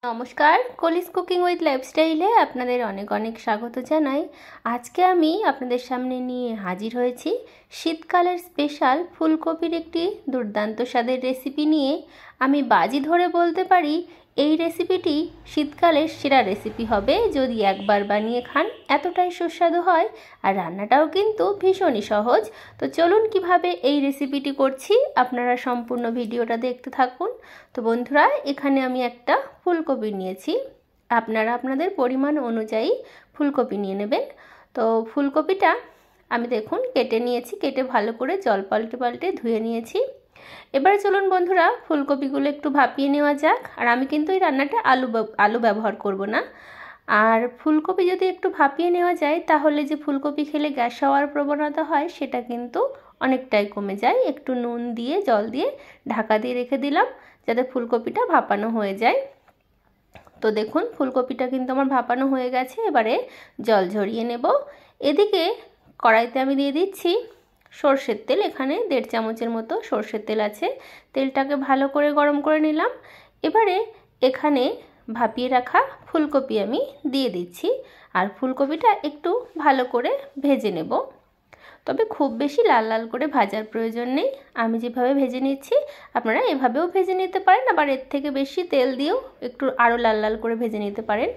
নমস্কার, কলিস cooking with লাইফস্টাইলে আপনাদের অনেক অনেক স্বাগত জানাই। আজকে আমি আপনাদের সামনে নিয়ে হাজির হয়েছি শীতকালের স্পেশাল ফুলকপির একটি দুর্দান্ত স্বাদের রেসিপি নিয়ে। আমি বাজি ধরে বলতে পারি এই রেসিপিটি শীতকালের সেরা রেসিপি হবে যদি একবার বানিয়ে খান। এতটাই সুস্বাদু হয় আর রান্নাটাও কিন্তু ভীষণই সহজ। তো চলুন কিভাবে এই রেসিপিটি করছি আপনারা সম্পূর্ণ ভিডিওটা দেখতে থাকুন। তো বন্ধুরা, এখানে আমি একটা ফুলকপি নিয়েছি, আপনারা আপনাদের পরিমাণ অনুযায়ী ফুলকপি নিয়ে নেবেন। তো ফুলকপিটা আমি দেখুন কেটে নিয়েছি, কেটে ভালো করে জল পাল্টে পাল্টে ধুয়ে নিয়েছি। এবারে চলুন বন্ধুরা ফুলকপিগুলো একটু ভাপিয়ে নেওয়া যাক। আর আমি কিন্তু এই রান্নাটা আলু ব্যবহার করব না। আর ফুলকপি যদি একটু ভাপিয়ে নেওয়া যায় তাহলে যে ফুলকপি খেলে গ্যাস হওয়ার প্রবণতা হয় সেটা কিন্তু অনেকটাই কমে যায়। একটু নুন দিয়ে জল দিয়ে ঢাকা দিয়ে রেখে দিলাম যাতে ফুলকপিটা ভাপানো হয়ে যায়। তো দেখুন ফুলকপিটা কিন্তু আমার ভাপানো হয়ে গেছে, এবারে জল ঝরিয়ে নেব। এদিকে কড়াইতে আমি দিয়ে দিচ্ছি সর্ষের তেল, এখানে 1.5 চামচের মতো সর্ষের তেল আছে। তেলটাকে ভালো করে গরম করে নিলাম। এবারে এখানে ভাপিয়ে রাখা ফুলকপি আমি দিয়ে দিচ্ছি আর ফুলকপিটা একটু ভালো করে ভেজে নেব। তবে খুব বেশি লাল লাল করে ভাজার প্রয়োজন নেই, আমি যেভাবে ভেজে নিচ্ছি আপনারা এভাবেও ভেজে নিতে পারেন, আবার এর থেকে বেশি তেল দিয়েও একটু আরও লাল লাল করে ভেজে নিতে পারেন।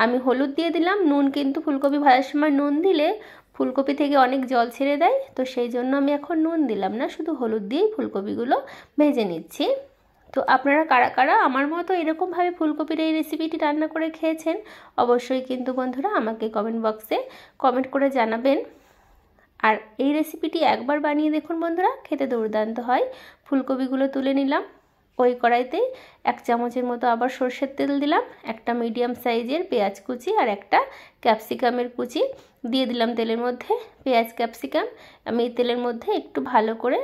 আমি হলুদ দিয়ে দিলাম, নুন কিন্তু ফুলকপি ভাজার সময় নুন দিলে ফুলকপি থেকে অনেক জল ছেড়ে দেয়, তো সেই জন্য আমি এখন নুন দিলাম না, শুধু হলুদ দিয়েই ফুলকপিগুলো ভেজে নিচ্ছি। তো আপনারা কারা কারা আমার মতো এরকমভাবে ফুলকপির এই রেসিপিটি রান্না করে খেয়েছেন অবশ্যই কিন্তু বন্ধুরা আমাকে কমেন্ট বক্সে কমেন্ট করে জানাবেন। আর এই রেসিপিটি একবার বানিয়ে দেখুন বন্ধুরা, খেতে দুর্দান্ত হয়। ফুলকপিগুলো তুলে নিলাম, ওই কড়াইতে 1 চামচের মতো আবার সর্ষের তেল দিলাম, একটা মিডিয়াম সাইজের পেঁয়াজ কুচি আর একটা ক্যাপসিকামের কুচি দিয়ে দিলাম তেলের মধ্যে। পেঁয়াজ ক্যাপসিকাম আমি তেলের মধ্যে একটু ভালো করে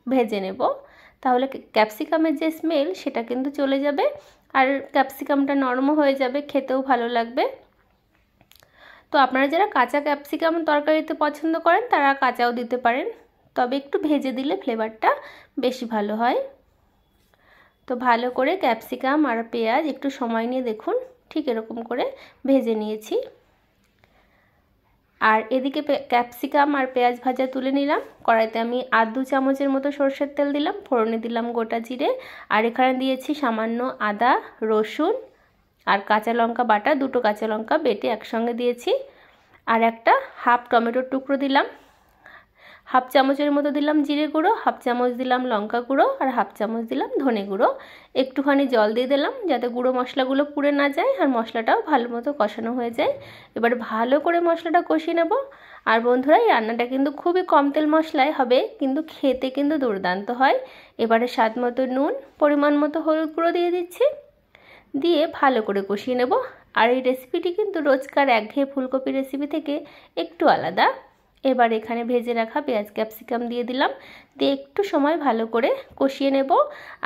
ভেজে নেব, তাহলে ক্যাপসিকামের যে স্মেল সেটা কিন্তু চলে যাবে আর ক্যাপসিকামটা নরম হয়ে যাবে, খেতেও ভালো লাগবে। তো আপনারা যারা কাঁচা ক্যাপসিকাম তরকারিতে পছন্দ করেন তারা কাঁচাও দিতে পারেন, তবে একটু ভেজে দিলে ফ্লেভারটা বেশি ভালো হয়। তো ভালো করে ক্যাপসিকাম আর পেঁয়াজ একটু সময় নিয়ে দেখুন ঠিক এরকম করে ভেজে নিয়েছি। আর এদিকে ক্যাপসিকাম আর পেঁয়াজ ভাজা তুলে নিলাম। কড়াইতে আমি 2 চামচের মতো সরষের তেল দিলাম, ফোড়নে দিলাম গোটা জিরে, আর এখানে দিয়েছি সামান্য আদা রসুন আর কাঁচা লঙ্কা বাটা, 2টো কাঁচা লঙ্কা বেটে একসঙ্গে দিয়েছি। আর একটা হাফ টমেটোর টুকরো দিলাম, 1/2 চামচের মতো দিলাম জিরে গুঁড়ো, 1/2 চামচ দিলাম লঙ্কা গুঁড়ো আর 1/2 চামচ দিলাম ধনে গুঁড়ো। একটুখানি জল দিয়ে দিলাম যাতে গুঁড়ো মশলাগুলো পুড়ে না যায় আর মশলাটাও ভালো মতো কষানো হয়ে যায়। এবার ভালো করে মশলাটা কষিয়ে নেব। আর বন্ধুরা এই রান্নাটা কিন্তু খুবই কম তেল মশলায় হবে, কিন্তু খেতে কিন্তু দুর্দান্ত হয়। এবারে স্বাদ মতো নুন, পরিমাণ মতো হলুদ গুঁড়ো দিয়ে দিচ্ছি, দিয়ে ভালো করে কষিয়ে নেব। আর এই রেসিপিটি কিন্তু রোজকার একঘেয়ে ফুলকপি রেসিপি থেকে একটু আলাদা। এবার এখানে ভেজে রাখা পেঁয়াজ ক্যাপসিকাম দিয়ে দিলাম, দিয়ে একটু সময় ভালো করে কষিয়ে নেব।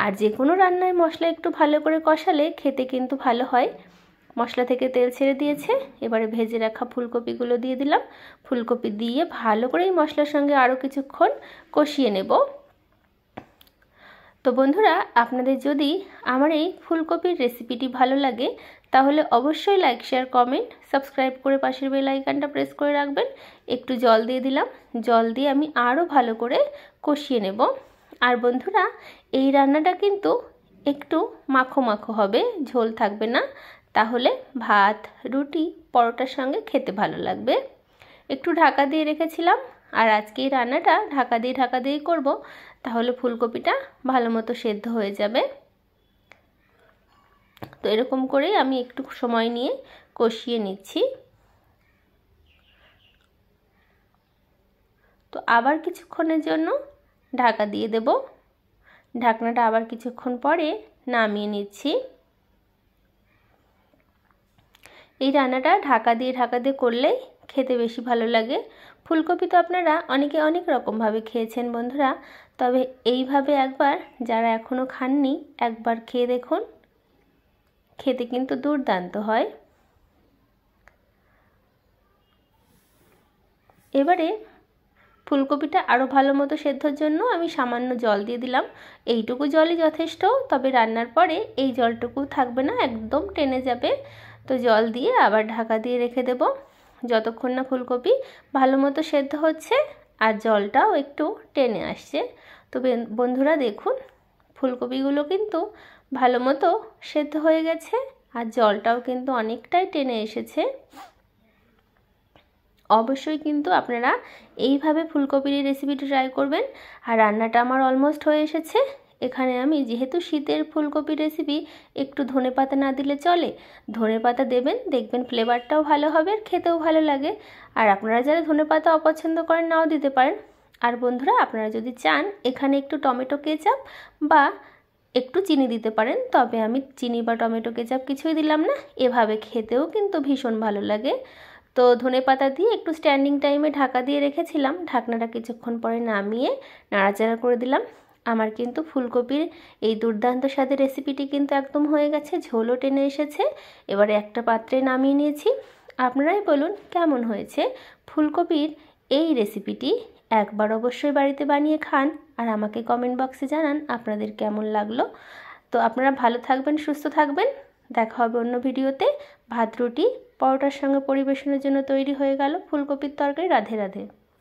আর যে কোনো রান্নায় মশলা একটু ভালো করে কষালে খেতে কিন্তু ভালো হয়। মশলা থেকে তেল ছেড়ে দিয়েছে, এবারে ভেজে রাখা ফুলকপিগুলো দিয়ে দিলাম। ফুলকপি দিয়ে ভালো করে এই মশলার সঙ্গে আরও কিছুক্ষণ কষিয়ে নেব। তো বন্ধুরা আপনাদের যদি আমার এই ফুলকপির রেসিপিটি ভালো লাগে তাহলে অবশ্যই লাইক শেয়ার কমেন্ট সাবস্ক্রাইব করে পাশের বেল আইকনটা প্রেস করে রাখবেন। একটু জল দিয়ে দিলাম, জল দিয়ে আমি আরও ভালো করে কষিয়ে নেব। আর বন্ধুরা এই রান্নাটা কিন্তু একটু মাখো মাখো হবে, ঝোল থাকবে না, তাহলে ভাত রুটি পরোটার সঙ্গে খেতে ভালো লাগবে। একটু ঢাকা দিয়ে রেখেছিলাম, আর আজকে এই রান্নাটা ঢাকা দিয়ে করব, তাহলে ফুলকপিটা ভালো মতো সেদ্ধ হয়ে যাবে। তো এরকম করেই আমি একটু সময় নিয়ে কষিয়ে নিচ্ছি। তো আবার কিছুক্ষণের জন্য ঢাকা দিয়ে দেব, ঢাকনাটা আবার কিছুক্ষণ পরে নামিয়ে নিচ্ছি। এই রান্নাটা ঢাকা দিয়ে করলেই খেতে বেশি ভালো লাগে। ফুলকপি তো আপনারা অনেকে অনেক রকমভাবে খেয়েছেন বন্ধুরা, তবে এইভাবে একবার যারা এখনও খাননি একবার খেয়ে দেখুন, খেতে কিন্তু দুর্দান্ত হয়। এবারে ফুলকপিটা আরও ভালো মতো সেদ্ধর জন্য আমি সামান্য জল দিয়ে দিলাম। এইটুকু জলই যথেষ্ট, তবে রান্নার পরে এই জলটুকু থাকবে না, একদম টেনে যাবে। তো জল দিয়ে আবার ঢাকা দিয়ে রেখে দেব যতক্ষণ না ফুলকপি ভালো মতো সেদ্ধ হচ্ছে আর জলটাও একটু টেনে আসছে। তো বন্ধুরা দেখুন, ফুলকপিগুলো কিন্তু ভালো মতো সেদ্ধ হয়ে গেছে আর জলটাও কিন্তু অনেকটাই টেনে এসেছে। অবশ্যই কিন্তু আপনারা এইভাবে ফুলকপির এই রেসিপিটি ট্রাই করবেন। আর রান্নাটা আমার অলমোস্ট হয়ে এসেছে। এখানে আমি যেহেতু শীতের ফুলকপির রেসিপি, একটু ধনেপাতা না দিলে চলে, ধনেপাতা দেবেন, দেখবেন ফ্লেভারটাও ভালো হবে আর খেতেও ভালো লাগে। আর আপনারা যারা ধনেপাতা অপছন্দ করেন নাও দিতে পারেন। আর বন্ধুরা আপনারা যদি চান এখানে একটু টমেটো কেচাপ বা একটু চিনি দিতে পারেন, তবে আমি চিনি বা টমেটো কেচাপ কিছুই দিলাম না। এভাবে খেতেও কিন্তু ভীষণ ভালো লাগে। তো ধনেপাতা দিয়ে একটু স্ট্যান্ডিং টাইমে ঢাকা দিয়ে রেখেছিলাম, ঢাকনাটা কিছুক্ষণ পরে নামিয়ে নাড়াচাড়া করে দিলাম। আমার কিন্তু ফুলকপির এই দুর্দান্ত স্বাদের রেসিপিটি কিন্তু একদম হয়ে গেছে, ঝোলও টেনে এসেছে। এবারে একটা পাত্রে নামিয়ে নিয়েছি। আপনারাই বলুন কেমন হয়েছে ফুলকপির এই রেসিপিটি। একবার অবশ্যই বাড়িতে বানিয়ে খান আর আমাকে কমেন্ট বক্সে জানান আপনাদের কেমন লাগলো। তো আপনারা ভালো থাকবেন, সুস্থ থাকবেন। দেখা হবে অন্য ভিডিওতে। ভাত রুটি পরোটার সঙ্গে পরিবেশনের জন্য তৈরি হয়ে গেল ফুলকপির তরকারি। রাধে রাধে।